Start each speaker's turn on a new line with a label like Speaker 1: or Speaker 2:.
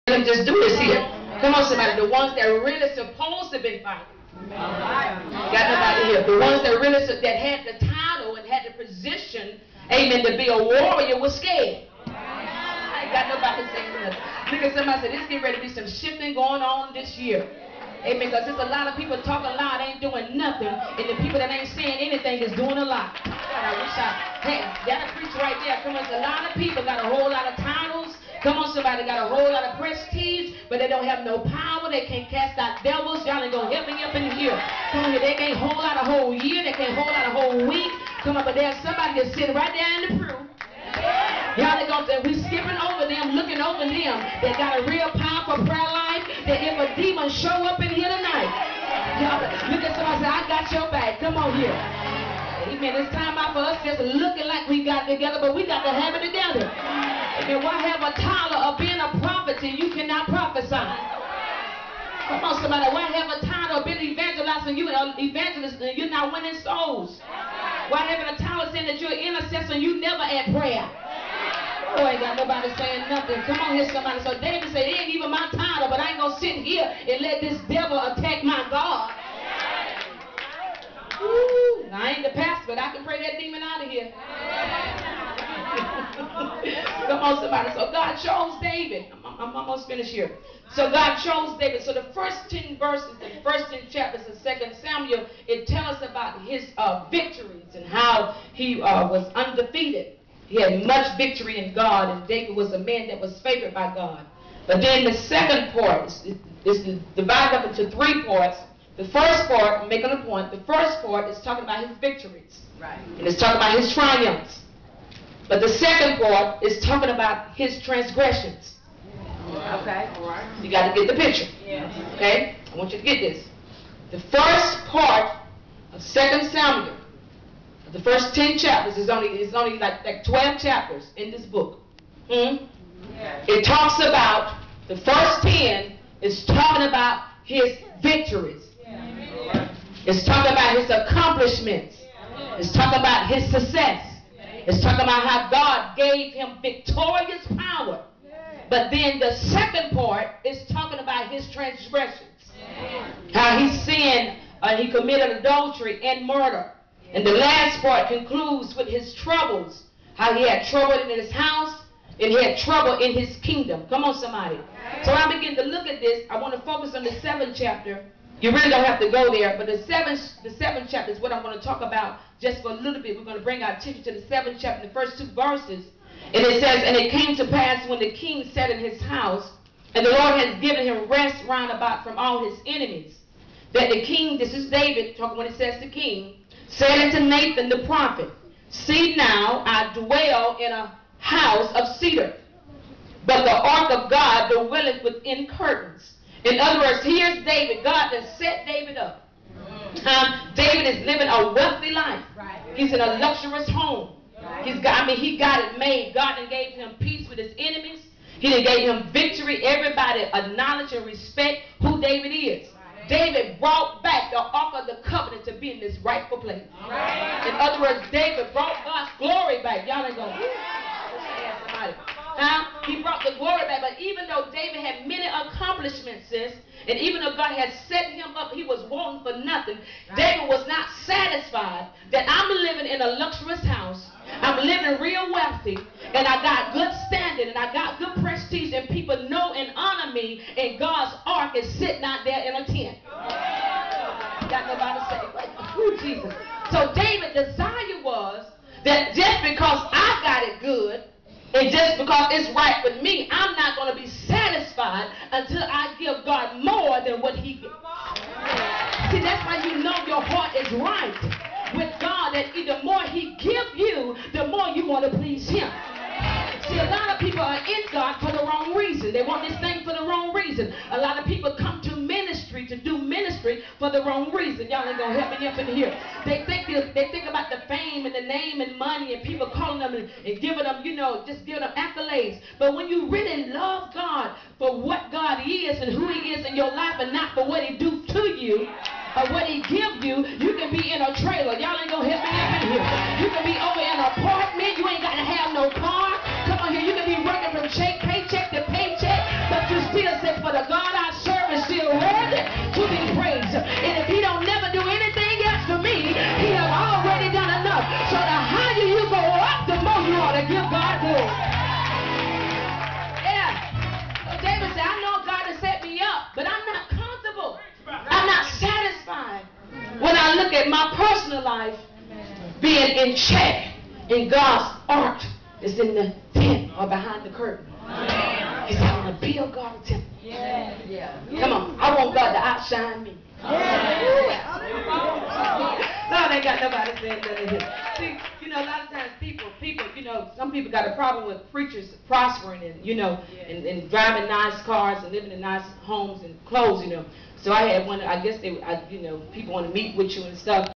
Speaker 1: Let me just do this here. Come on, somebody. The ones that are really supposed to be fighting. Got nobody here. The ones that really that had the title and had the position, amen, to be a warrior was scared. I ain't got nobody saying nothing. Look at somebody say, this getting ready to be some shifting going on this year. Amen. Because there's a lot of people talking loud, ain't doing nothing, and the people that ain't saying anything is doing a lot. God, I wish that'll preach right there. Come on, a lot of people got a whole lot of titles. Come on, somebody got a whole lot of prestige, but they don't have no power. They can't cast out devils. Y'all ain't gonna help me up in here. Come on here, they can't hold out a whole year. They can't hold out a whole week. Come on, but there's somebody that's sitting right there in the pew. Y'all ain't gonna say we skipping over them, looking over them. They got a real powerful prayer life. That if a demon show up in here tonight, y'all look at somebody and say, I got your back. Come on here. Amen. It's time out for us just looking like we got together, but we got to have it together. Amen. Why have a title of being a prophet and you cannot prophesy? Come on, somebody. Why have a title of being an evangelist and you're an evangelist and you're not winning souls? Why having a title saying that you're an intercessor and you never add prayer? Oh, ain't got nobody saying nothing. Come on here, somebody. So David said, it ain't even my title, but I ain't going to sit here and let this devil attack my God. Ooh, I ain't the pastor, but I can pray that demon out of here. Come on, somebody. So God chose David. I'm almost finished here. So God chose David. So the first 10 verses, the first 10 chapters of 2 Samuel, it tells us about his victories and how he was undefeated. He had much victory in God, and David was a man that was favored by God. But then the second part is divided up into 3 parts. The first part, I'm making a point, the first part is talking about his victories. Right. And it's talking about his triumphs. But the second part is talking about his transgressions. Okay? All right. You got to get the picture. Yes. Okay? I want you to get this. The first part of 2 Samuel, the first 10 chapters, is only like 12 chapters in this book. Yes. It talks about, the first 10 is talking about his victories. It's talking about his accomplishments. It's talking about his success. It's talking about how God gave him victorious power. But then the second part is talking about his transgressions. How he sinned, he committed adultery and murder. And the last part concludes with his troubles. How he had trouble in his house and he had trouble in his kingdom. Come on, somebody. So I begin to look at this. I want to focus on the 7th chapter. You really don't have to go there, but the seventh chapter is what I'm going to talk about just for a little bit. We're going to bring our attention to the 7th chapter, the first 2 verses. And it says, and it came to pass when the king sat in his house, and the Lord has given him rest round about from all his enemies, that the king, this is David talking when it says the king, said unto Nathan the prophet, see now, I dwell in a house of cedar, but the ark of God dwelleth within curtains. In other words, here's David. God has set David up. David is living a wealthy life. He's in a luxurious home. He got it made. God then gave him peace with his enemies. He then gave him victory. Everybody acknowledge and respect who David is. David brought back the Ark of the Covenant to be in this rightful place. In other words, David brought God's glory back. Y'all ain't going to somebody. He brought the glory back. But even though David had many accomplishments, sis, and even though God had set him up, he was wanting for nothing. David was not satisfied that I'm living in a luxurious house. I'm living real wealthy, and I got good standing, and I got good prestige, and people know and honor me, and God's ark is sitting out there in a tent. Got nobody say, oh, Jesus. So David's desire was that just because I got it good, and just because it's right with me, I'm not going to be satisfied until I give God more than what he gives. See, that's why you know your heart is right with God, that the more he gives you, the more you want to please him. See, a lot of people are in God for the wrong reason. They want this thing for the wrong reason. A lot of people come to ministry to do ministry for the wrong reason. Y'all ain't going to help me up in here. They think about the fame and the name and money and people calling them and giving them, just giving them accolades. But when you really love God for what God is and who he is in your life and not for what he do to you, or what he give you, you can be in a trailer. Y'all ain't gonna help me up in here. You can be over in an apartment. You ain't got to have no car. Come on here. You can be working from paycheck to paycheck, but you still said, for the God I serve is still worthy to be praised. And if he don't never do anything else for me, he have already done enough. So the higher you go up, the more you ought to give God glory. Yeah. So David said, I know God has set me up, but I'm not comfortable. I'm not satisfied when I look at my personal life being in check, and God's art is in the tent or behind the curtain. He said, I want to build God a temple. Come on, I want God to outshine me. Lord ain't got nobody saying nothing here. See, you know, a lot of times people, you know, some people got a problem with preachers prospering and, you know, and driving nice cars and living in nice homes and clothes, you know. So I had one, I guess you know, people want to meet with you and stuff.